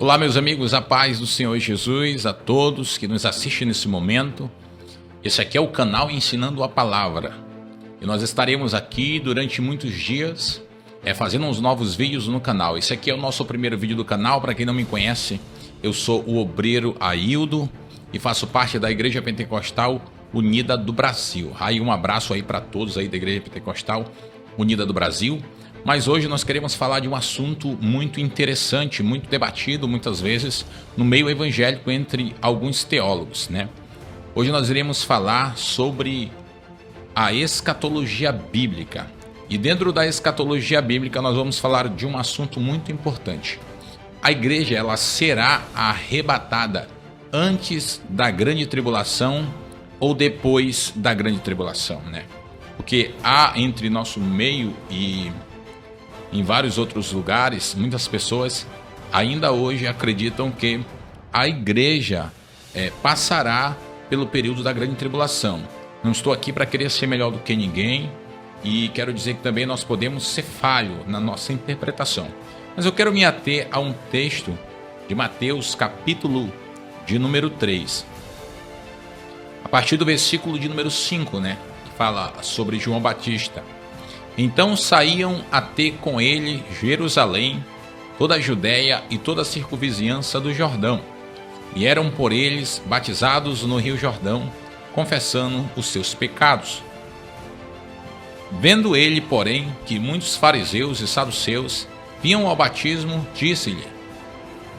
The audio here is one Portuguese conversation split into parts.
Olá, meus amigos, a paz do Senhor Jesus, a todos que nos assistem nesse momento. Esse aqui é o canal Ensinando a Palavra. E nós estaremos aqui durante muitos dias, fazendo uns novos vídeos no canal. Esse aqui é o nosso primeiro vídeo do canal. Para quem não me conhece, eu sou o obreiro Aildo e faço parte da Igreja Pentecostal Unida do Brasil. Aí um abraço aí para todos aí da Igreja Pentecostal Unida do Brasil. Mas hoje nós queremos falar de um assunto muito interessante, muito debatido muitas vezes no meio evangélico entre alguns teólogos, né? Hoje nós iremos falar sobre a escatologia bíblica. E dentro da escatologia bíblica nós vamos falar de um assunto muito importante. A igreja, ela será arrebatada antes da grande tribulação ou depois da grande tribulação, né? Porque há entre nosso meio e em vários outros lugares, muitas pessoas ainda hoje acreditam que a igreja passará pelo período da grande tribulação. Não estou aqui para querer ser melhor do que ninguém e quero dizer que também nós podemos ser falhos na nossa interpretação. Mas eu quero me ater a um texto de Mateus, capítulo de número 3. A partir do versículo de número 5, né? Que fala sobre João Batista. Então saíam a ter com ele Jerusalém, toda a Judéia e toda a circunvizinhança do Jordão, e eram por eles batizados no rio Jordão, confessando os seus pecados. Vendo ele, porém, que muitos fariseus e saduceus vinham ao batismo, disse-lhe: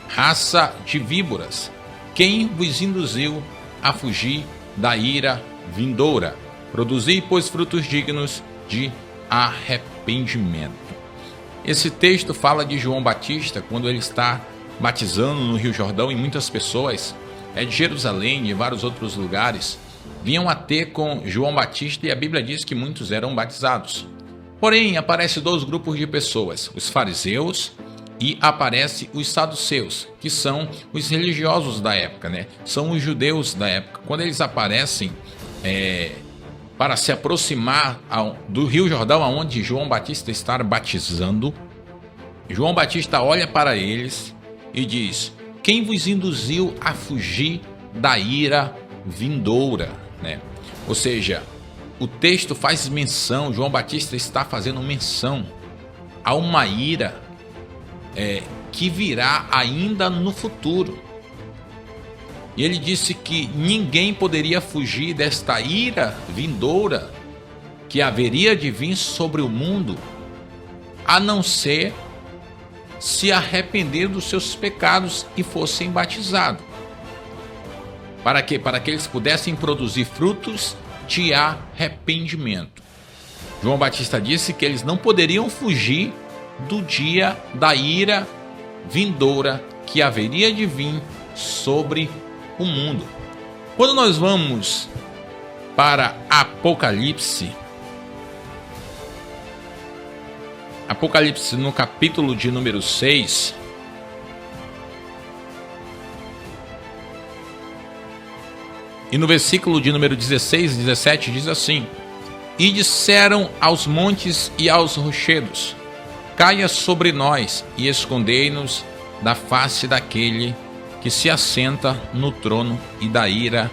Raça de víboras, quem vos induziu a fugir da ira vindoura? Produzi, pois, frutos dignos de arrependimento. Esse texto fala de João Batista quando ele está batizando no Rio Jordão, e muitas pessoas de Jerusalém e de vários outros lugares vinham a ter com João Batista, e a Bíblia diz que muitos eram batizados. Porém, aparecem dois grupos de pessoas, os fariseus e aparece os saduceus, que são os religiosos da época, né? São os judeus da época. Quando eles aparecem para se aproximar do Rio Jordão, onde João Batista está batizando, João Batista olha para eles e diz: quem vos induziu a fugir da ira vindoura, né? Ou seja, o texto faz menção, João Batista está fazendo menção a uma ira que virá ainda no futuro. E ele disse que ninguém poderia fugir desta ira vindoura que haveria de vir sobre o mundo, a não ser se arrepender dos seus pecados e fossem batizados. Para quê? Para que eles pudessem produzir frutos de arrependimento. João Batista disse que eles não poderiam fugir do dia da ira vindoura que haveria de vir sobre o mundo. Quando nós vamos para Apocalipse no capítulo de número 6, e no versículo de número 16 e 17 diz assim: E disseram aos montes e aos rochedos: Caia sobre nós e escondei-nos da face daquele que se assenta no trono e da ira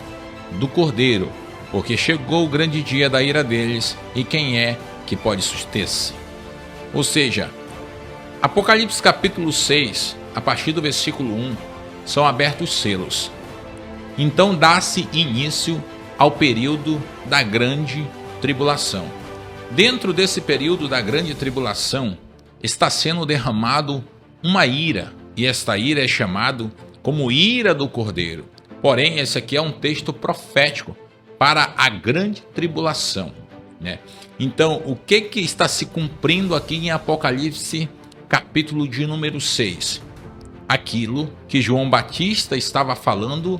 do Cordeiro, porque chegou o grande dia da ira deles, e quem é que pode suster-se? Ou seja, Apocalipse capítulo 6, a partir do versículo 1, são abertos os selos. Então dá-se início ao período da grande tribulação. Dentro desse período da grande tribulação está sendo derramado uma ira, e esta ira é chamada como ira do Cordeiro. Porém, esse aqui é um texto profético para a grande tribulação, né? Então, o que está se cumprindo aqui em Apocalipse, capítulo de número 6? Aquilo que João Batista estava falando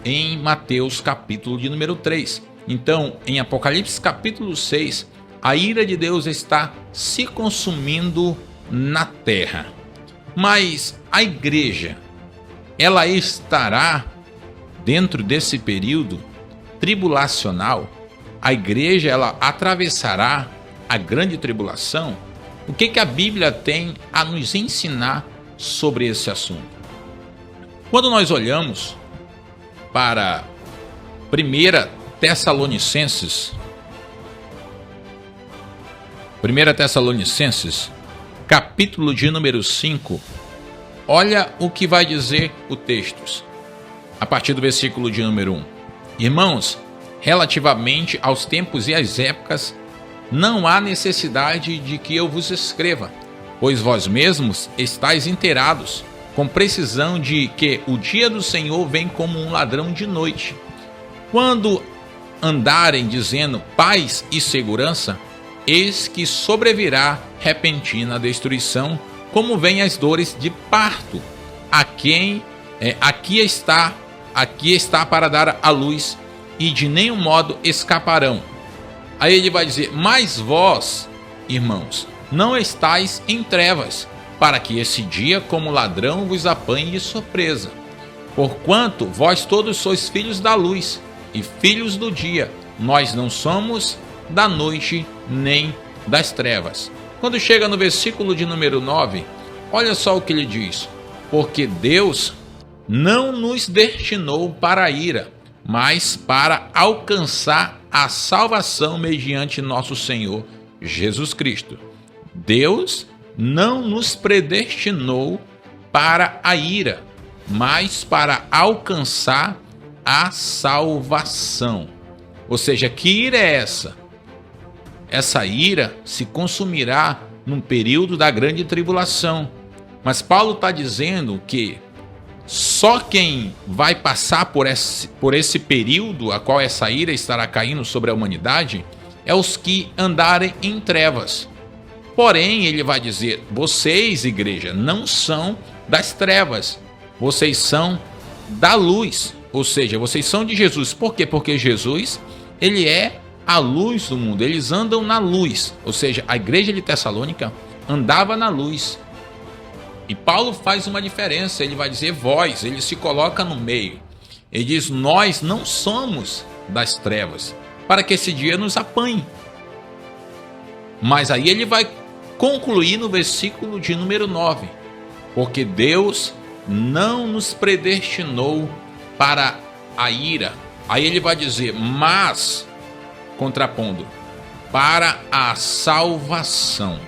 em Mateus, capítulo de número 3. Então, em Apocalipse, capítulo 6, a ira de Deus está se consumindo na terra. Mas a igreja, ela estará dentro desse período tribulacional? A igreja, ela atravessará a grande tribulação? O que a Bíblia tem a nos ensinar sobre esse assunto? Quando nós olhamos para 1 Tessalonicenses, capítulo de número 5, olha o que vai dizer o texto, a partir do versículo de número 1. Irmãos, relativamente aos tempos e às épocas, não há necessidade de que eu vos escreva, pois vós mesmos estáis inteirados, com precisão de que o dia do Senhor vem como um ladrão de noite. Quando andarem dizendo paz e segurança, eis que sobrevirá repentina destruição, como vêm as dores de parto, a quem aqui está para dar a luz, e de nenhum modo escaparão. Aí ele vai dizer, mas vós, irmãos, não estáis em trevas, para que esse dia como ladrão vos apanhe de surpresa. Porquanto vós todos sois filhos da luz e filhos do dia, nós não somos da noite nem das trevas. Quando chega no versículo de número 9, olha só o que ele diz: porque Deus não nos destinou para a ira, mas para alcançar a salvação mediante nosso Senhor Jesus Cristo. Deus não nos predestinou para a ira, mas para alcançar a salvação. Ou seja, que ira é essa? Essa ira se consumirá num período da grande tribulação. Mas Paulo está dizendo que só quem vai passar por esse período a qual essa ira estará caindo sobre a humanidade é os que andarem em trevas. Porém, ele vai dizer, vocês, igreja, não são das trevas, vocês são da luz, ou seja, vocês são de Jesus. Por quê? Porque Jesus, ele é a luz do mundo, eles andam na luz, ou seja, a igreja de Tessalônica andava na luz. E Paulo faz uma diferença, ele vai dizer vós, ele se coloca no meio. Ele diz, nós não somos das trevas, para que esse dia nos apanhe. Mas aí ele vai concluir no versículo de número 9, porque Deus não nos predestinou para a ira. Aí ele vai dizer, mas, contrapondo, para a salvação.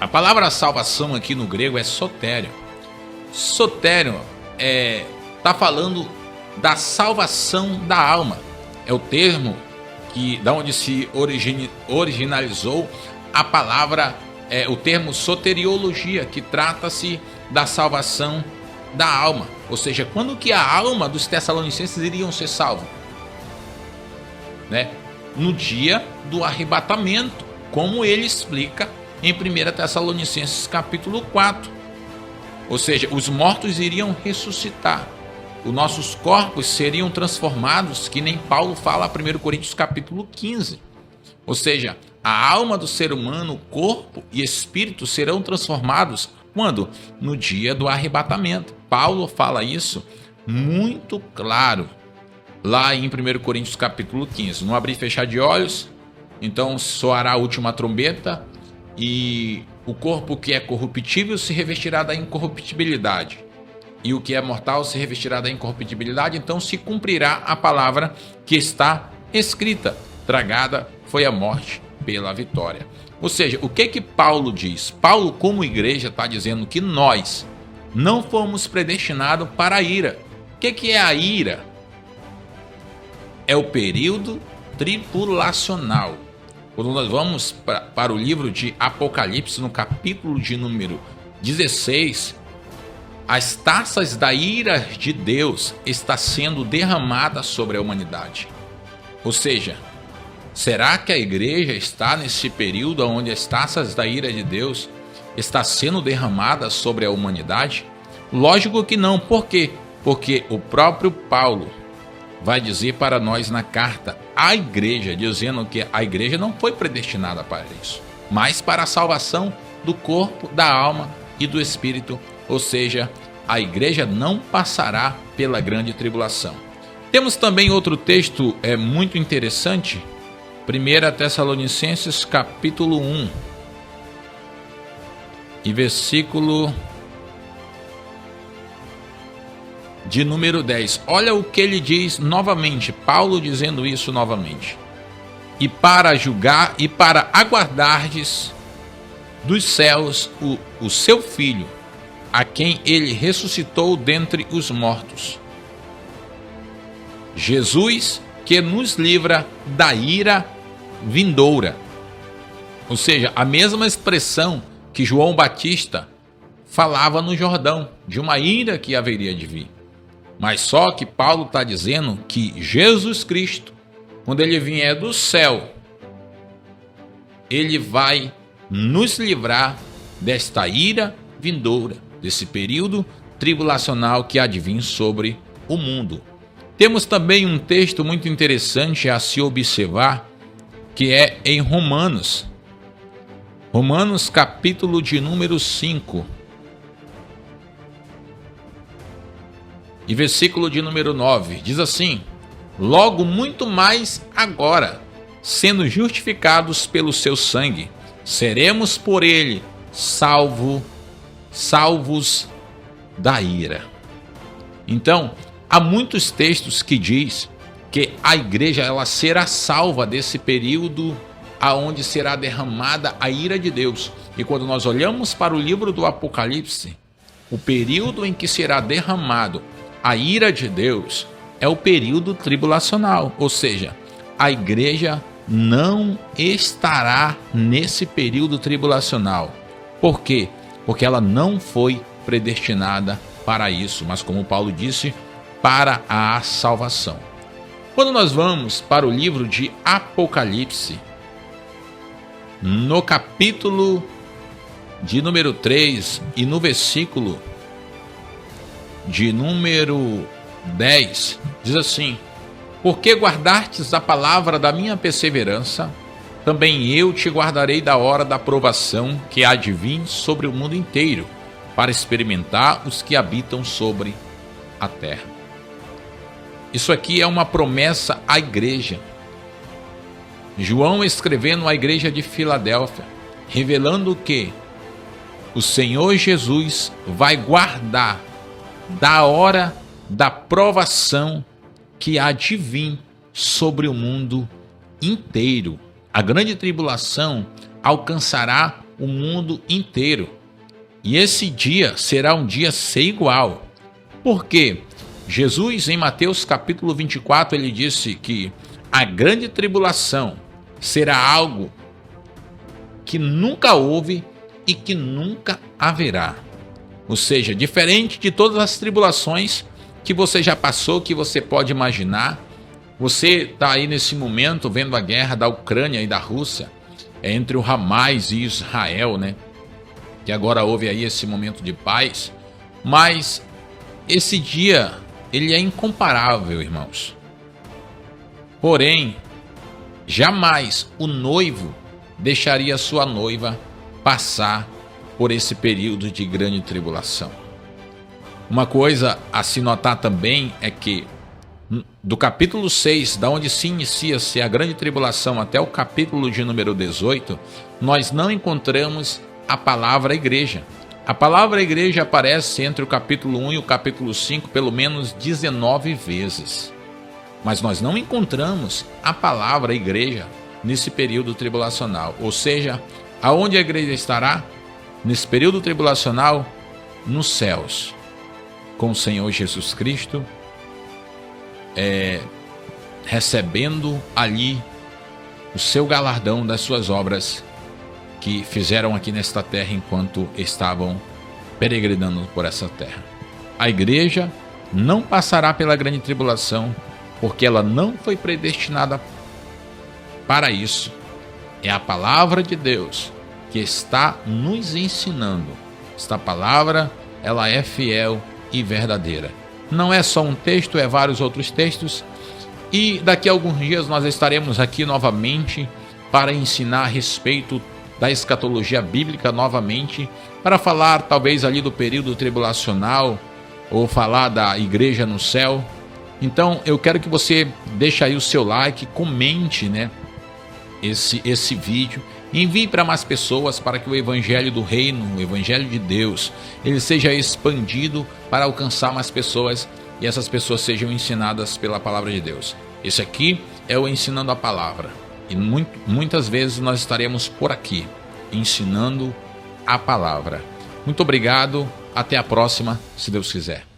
A palavra salvação aqui no grego é sotério. Sotério está falando da salvação da alma. É o termo da onde se originalizou a palavra, o termo soteriologia, que trata-se da salvação da alma. Ou seja, quando que a alma dos tessalonicenses iriam ser salvos? No dia do arrebatamento, como ele explica em 1 Tessalonicenses capítulo 4. Ou seja, os mortos iriam ressuscitar. Os nossos corpos seriam transformados, que nem Paulo fala em 1 Coríntios capítulo 15. Ou seja, a alma do ser humano, corpo e espírito serão transformados quando? No dia do arrebatamento. Paulo fala isso muito claro lá em 1 Coríntios capítulo 15. No abrir e fechar de olhos, então soará a última trombeta e o corpo que é corruptível se revestirá da incorruptibilidade, e o que é mortal se revestirá da incorruptibilidade. Então se cumprirá a palavra que está escrita: tragada foi a morte pela vitória. Ou seja, o que Paulo diz? Paulo, como igreja, está dizendo que nós não fomos predestinados para a ira. O que é a ira? É o período tribulacional. Quando nós vamos para o livro de Apocalipse, no capítulo de número 16, as taças da ira de Deus está sendo derramada sobre a humanidade. Ou seja, será que a igreja está nesse período onde as taças da ira de Deus está sendo derramada sobre a humanidade? Lógico que não. Por quê? Porque o próprio Paulo vai dizer para nós na carta à igreja, dizendo que a igreja não foi predestinada para isso, mas para a salvação do corpo, da alma e do espírito. Ou seja, a igreja não passará pela grande tribulação. Temos também outro texto muito interessante, 1 Tessalonicenses capítulo 1 e versículo de número 10. Olha o que ele diz novamente, Paulo dizendo isso novamente. E para julgar e para aguardardes dos céus o seu Filho, a quem ele ressuscitou dentre os mortos. Jesus, que nos livra da ira vindoura. Ou seja, a mesma expressão que João Batista falava no Jordão, de uma ira que haveria de vir. Mas só que Paulo está dizendo que Jesus Cristo, quando ele vier do céu, ele vai nos livrar desta ira vindoura, desse período tribulacional que há de vir sobre o mundo. Temos também um texto muito interessante a se observar, que é em Romanos. Romanos capítulo de número 5. E versículo de número 9. Diz assim: logo muito mais agora, sendo justificados pelo seu sangue, seremos por ele salvos da ira. Então, há muitos textos que diz que a igreja ela será salva desse período aonde será derramada a ira de Deus. E quando nós olhamos para o livro do Apocalipse, o período em que será derramado a ira de Deus é o período tribulacional, ou seja, a igreja não estará nesse período tribulacional. Por quê? Porque ela não foi predestinada para isso, mas como Paulo disse, para a salvação. Quando nós vamos para o livro de Apocalipse, no capítulo de número 3 e no versículo de número 10, diz assim: porque guardastes a palavra da minha perseverança, também eu te guardarei da hora da provação que há de vir sobre o mundo inteiro, para experimentar os que habitam sobre a terra. Isso aqui é uma promessa à igreja. João escrevendo à igreja de Filadélfia, revelando que o Senhor Jesus vai guardar da hora da provação que há de vir sobre o mundo inteiro. A grande tribulação alcançará o mundo inteiro. E esse dia será um dia sem igual. Por quê? Jesus, em Mateus capítulo 24, ele disse que a grande tribulação será algo que nunca houve e que nunca haverá. Ou seja, diferente de todas as tribulações que você já passou, que você pode imaginar. Você está aí nesse momento vendo a guerra da Ucrânia e da Rússia, entre o Hamas e Israel, né? Que agora houve aí esse momento de paz. Mas esse dia, ele é incomparável, irmãos. Porém, jamais o noivo deixaria sua noiva passar por esse período de grande tribulação. Uma coisa a se notar também é que do capítulo 6, da onde se inicia-se a grande tribulação, até o capítulo de número 18, nós não encontramos a palavra igreja. A palavra igreja aparece entre o capítulo 1 e o capítulo 5 pelo menos 19 vezes. Mas nós não encontramos a palavra igreja nesse período tribulacional. Ou seja, aonde a igreja estará? Nesse período tribulacional, nos céus, com o Senhor Jesus Cristo, recebendo ali o seu galardão das suas obras que fizeram aqui nesta terra enquanto estavam peregrinando por essa terra. A igreja não passará pela grande tribulação, porque ela não foi predestinada para isso. É a palavra de Deus que está nos ensinando. Esta palavra, ela é fiel e verdadeira. Não é só um texto, é vários outros textos. E daqui a alguns dias nós estaremos aqui novamente para ensinar a respeito da escatologia bíblica novamente, para falar talvez ali do período tribulacional, ou falar da igreja no céu. Então eu quero que você deixe aí o seu like, comente, né, esse vídeo, envie para mais pessoas, para que o evangelho do reino, o evangelho de Deus, ele seja expandido para alcançar mais pessoas e essas pessoas sejam ensinadas pela palavra de Deus. Esse aqui é o Ensinando a Palavra. E muitas vezes nós estaremos por aqui, ensinando a palavra. Muito obrigado, até a próxima, se Deus quiser.